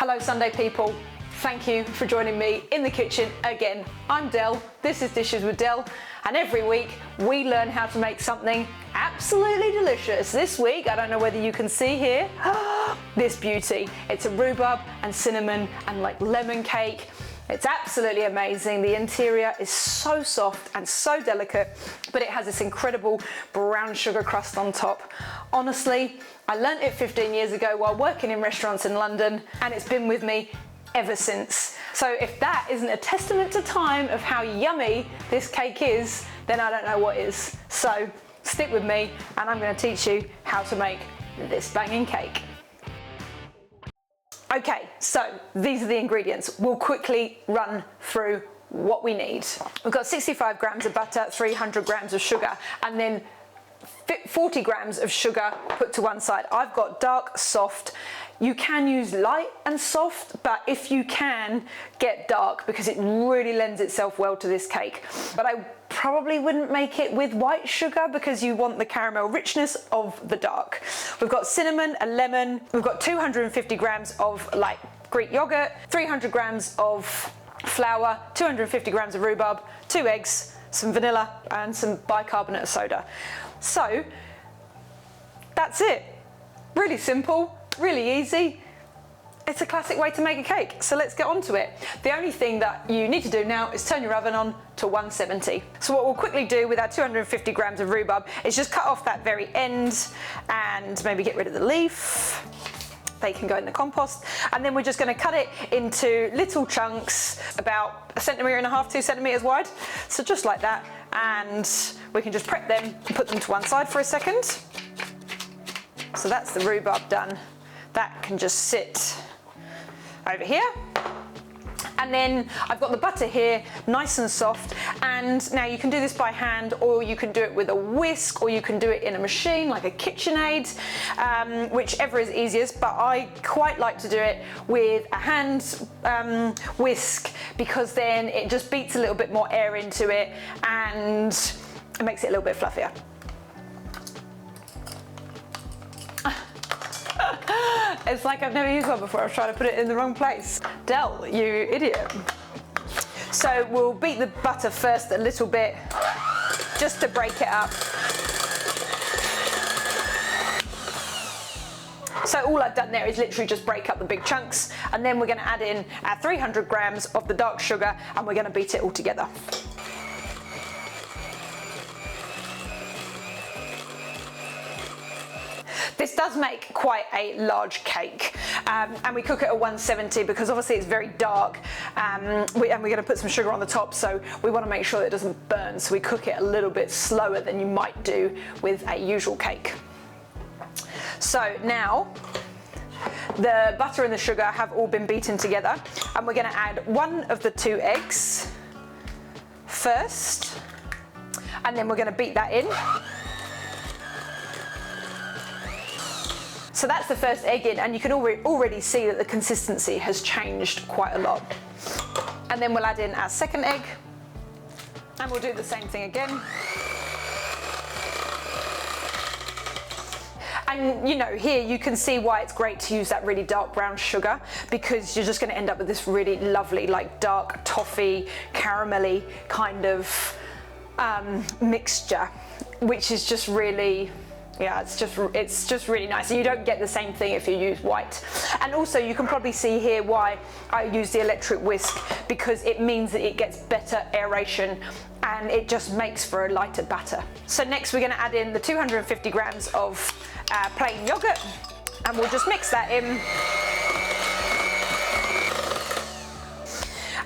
Hello Sunday people, thank you for joining me in the kitchen again. I'm Del, this is Dishes with Del, and every week we learn how to make something absolutely delicious. This week, I don't know whether you can see here, this beauty. It's a rhubarb and cinnamon and like lemon cake. It's absolutely amazing. The interior is so soft and so delicate, but it has this incredible brown sugar crust on top. Honestly, I learnt it 15 years ago while working in restaurants in London, and it's been with me ever since. So if that isn't a testament to time of how yummy this cake is, then I don't know what is. So stick with me and I'm going to teach you how to make this banging cake. Okay, so these are the ingredients. We'll quickly run through what we need. We've got 65 grams of butter, 300 grams of sugar, and then 40 grams of sugar put to one side. I've got dark, soft. You can use light and soft, but if you can, get dark because it really lends itself well to this cake. But I probably wouldn't make it with white sugar because you want the caramel richness of the dark. We've got cinnamon, a lemon. We've got 250 grams of light Greek yogurt, 300 grams of flour, 250 grams of rhubarb, 2 eggs, some vanilla and some bicarbonate of soda. So that's it. Really simple, really easy. It's a classic way to make a cake, so let's get on to it. The only thing that you need to do now is turn your oven on to 170. So what we'll quickly do with our 250 grams of rhubarb is just cut off that very end and maybe get rid of the leaf. They can go in the compost, and then we're just going to cut it into little chunks about 1.5 centimeters, 2 centimeters wide. So just like that, and we can just prep them and put them to one side for a second. So that's the rhubarb done. That can just sit over here. And then I've got the butter here, nice and soft. And now you can do this by hand, or you can do it with a whisk, or you can do it in a machine like a KitchenAid, whichever is easiest. But I quite like to do it with a hand whisk because then it just beats a little bit more air into it and it makes it a little bit fluffier. It's like I've never used one before. I was trying to put it in the wrong place. Del, you idiot. So we'll beat the butter first a little bit, just to break it up. So all I've done there is literally just break up the big chunks, and then we're going to add in our 300 grams of the dark sugar, and we're going to beat it all together. This does make quite a large cake, and we cook it at 170 because obviously it's very dark, and we're going to put some sugar on the top, so we want to make sure that it doesn't burn, so we cook it a little bit slower than you might do with a usual cake. So now the butter and the sugar have all been beaten together, and we're going to add 1 of the 2 eggs first, and then we're going to beat that in. So that's the first egg in, and you can already see that the consistency has changed quite a lot. And then we'll add in our second egg, and we'll do the same thing again. And you know, here you can see why it's great to use that really dark brown sugar, because you're just going to end up with this really lovely, like dark toffee, caramelly kind of mixture, which is just really, yeah, it's just really nice. And you don't get the same thing if you use white. And also you can probably see here why I use the electric whisk, because it means that it gets better aeration and it just makes for a lighter batter. So next we're going to add in the 250 grams of plain yogurt, and we'll just mix that in.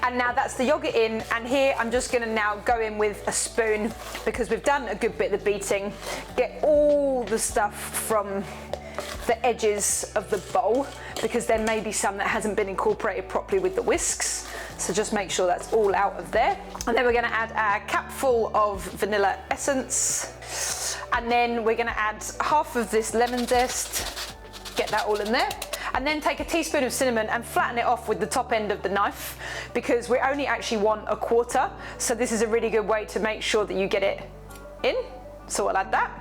And now that's the yogurt in, and here I'm just going to now go in with a spoon, because we've done a good bit of beating. Get all the stuff from the edges of the bowl, because there may be some that hasn't been incorporated properly with the whisks. So just make sure that's all out of there. And then we're going to add a capful of vanilla essence. And then we're going to add half of this lemon zest. Get that all in there. And then take a teaspoon of cinnamon and flatten it off with the top end of the knife, because we only actually want 1/4. So this is a really good way to make sure that you get it in. So we'll add that.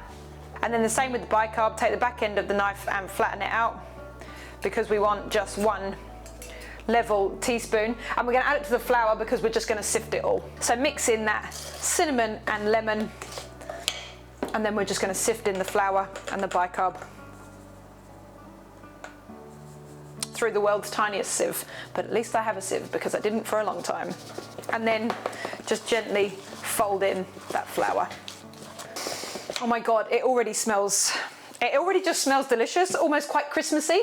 And then the same with the bicarb, take the back end of the knife and flatten it out, because we want just 1 level teaspoon, and we're going to add it to the flour because we're just going to sift it all. So mix in that cinnamon and lemon, and then we're just going to sift in the flour and the bicarb through the world's tiniest sieve, but at least I have a sieve because I didn't for a long time. And then just gently fold in that flour. Oh my God, it already just smells delicious, almost quite Christmassy.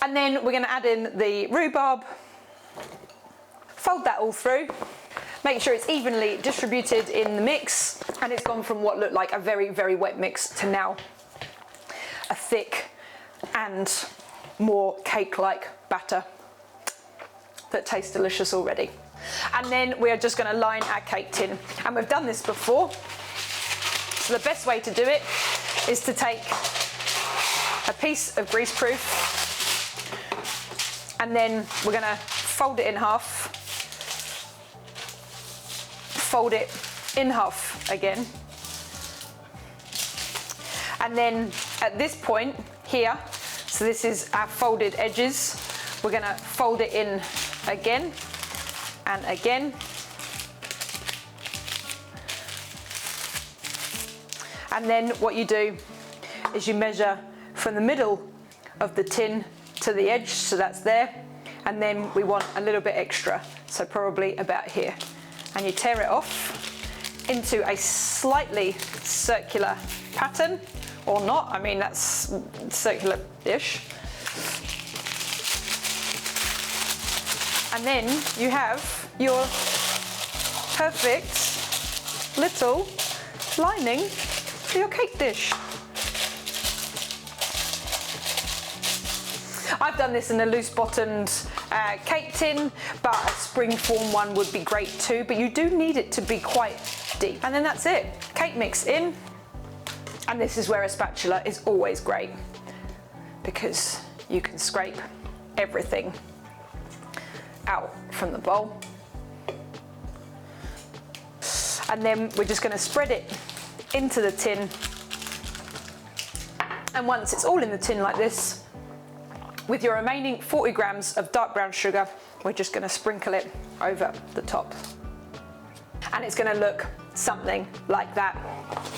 And then we're going to add in the rhubarb, fold that all through, make sure it's evenly distributed in the mix, and it's gone from what looked like a very, very wet mix to now a thick and more cake-like batter that tastes delicious already. And then we are just going to line our cake tin, and we've done this before. So the best way to do it is to take a piece of greaseproof, and then we're going to fold it in half, fold it in half again, and then at this point here, so this is our folded edges, we're going to fold it in again and again. And then what you do is you measure from the middle of the tin to the edge, so that's there, and then we want a little bit extra, so probably about here. And you tear it off into a slightly circular pattern, or not, I mean that's circular-ish. And then you have your perfect little lining for your cake dish. I've done this in a loose bottomed cake tin, but a spring form one would be great too, but you do need it to be quite deep. And then that's it, cake mix in. And this is where a spatula is always great, because you can scrape everything out from the bowl. And then we're just going to spread it into the tin. And once it's all in the tin like this, with your remaining 40 grams of dark brown sugar, we're just going to sprinkle it over the top. And it's going to look something like that.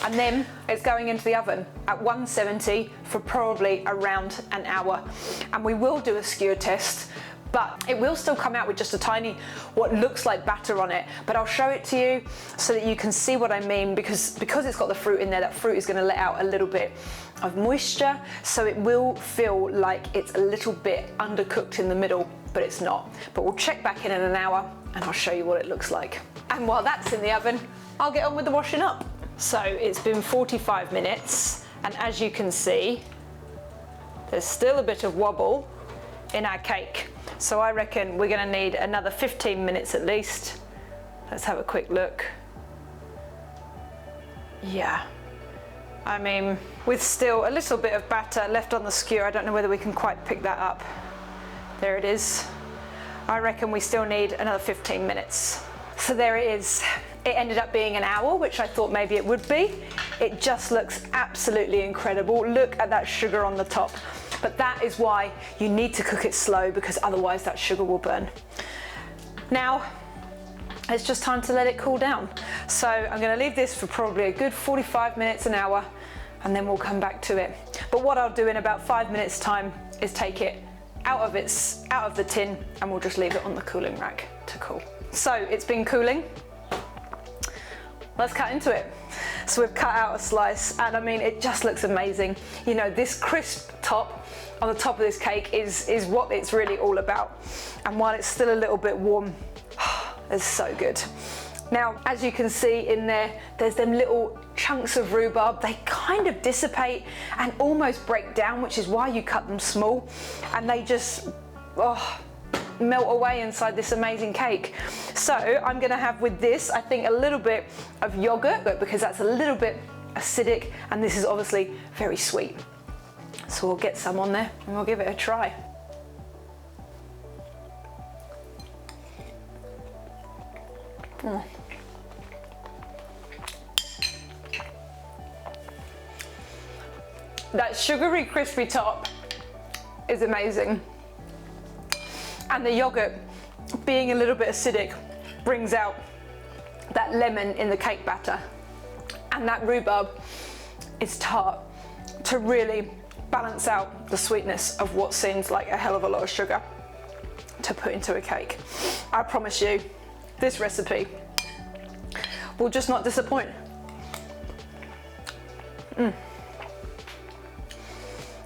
And then it's going into the oven at 170 for probably around an hour. And we will do a skewer test, but it will still come out with just a tiny, what looks like batter on it. But I'll show it to you so that you can see what I mean, because it's got the fruit in there, that fruit is going to let out a little bit of moisture, so it will feel like it's a little bit undercooked in the middle, but it's not. But we'll check back in an hour and I'll show you what it looks like. And while that's in the oven, I'll get on with the washing up. So it's been 45 minutes, and as you can see, there's still a bit of wobble in our cake. So I reckon we're going to need another 15 minutes at least. Let's have a quick look. Yeah. I mean, with still a little bit of batter left on the skewer, I don't know whether we can quite pick that up. There it is. I reckon we still need another 15 minutes. So there it is. It ended up being an hour, which I thought maybe it would be. It just looks absolutely incredible. Look at that sugar on the top. But that is why you need to cook it slow, because otherwise that sugar will burn. Now, it's just time to let it cool down. So I'm going to leave this for probably a good 45 minutes, an hour, and then we'll come back to it. But what I'll do in about 5 minutes time is take it out of the tin, and we'll just leave it on the cooling rack to cool. So it's been cooling. Let's cut into it. So we've cut out a slice, and I mean, it just looks amazing. You know, this crisp top on the top of this cake is what it's really all about. And while it's still a little bit warm, it's so good. Now, as you can see in there, there's them little chunks of rhubarb. They kind of dissipate and almost break down, which is why you cut them small, and they just, melt away inside this amazing cake. So I'm going to have with this, I think, a little bit of yogurt, but because that's a little bit acidic, and this is obviously very sweet. So we'll get some on there and we'll give it a try. That sugary crispy top is amazing. And the yogurt, being a little bit acidic, brings out that lemon in the cake batter. And that rhubarb is tart to really balance out the sweetness of what seems like a hell of a lot of sugar to put into a cake. I promise you, this recipe will just not disappoint.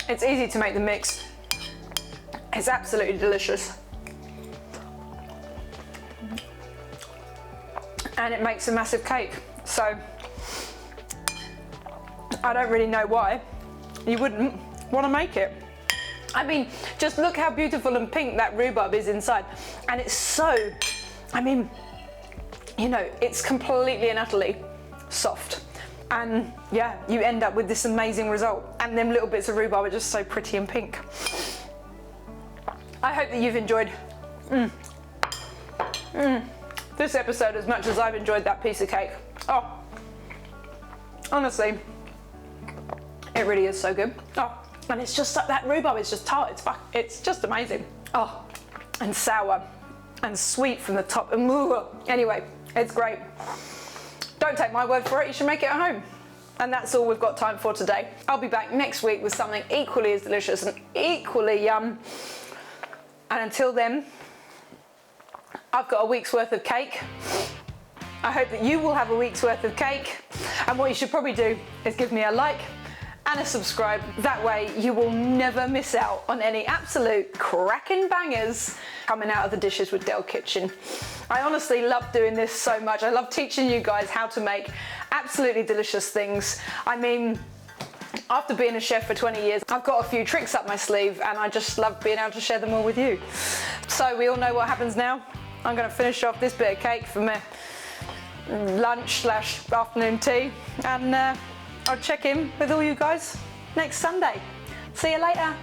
It's easy to make the mix. It's absolutely delicious. And it makes a massive cake. So I don't really know why you wouldn't want to make it. I mean, just look how beautiful and pink that rhubarb is inside. And it's so, I mean, you know, it's completely and utterly soft. And yeah, you end up with this amazing result. And them little bits of rhubarb are just so pretty and pink. I hope that you've enjoyed this episode as much as I've enjoyed that piece of cake. Oh, honestly, it really is so good. Oh, and it's just like that rhubarb is just tart. It's just amazing. Oh, and sour and sweet from the top. Anyway, it's great. Don't take my word for it, you should make it at home. And that's all we've got time for today. I'll be back next week with something equally as delicious and equally yum. And until then, I've got a week's worth of cake. I hope that you will have a week's worth of cake. And what you should probably do is give me a like and a subscribe. That way you will never miss out on any absolute cracking bangers coming out of the Dishes with Del kitchen. I honestly love doing this so much. I love teaching you guys how to make absolutely delicious things. I mean, after being a chef for 20 years, I've got a few tricks up my sleeve and I just love being able to share them all with you. So we all know what happens now. I'm going to finish off this bit of cake for my lunch/afternoon tea, and I'll check in with all you guys next Sunday. See you later.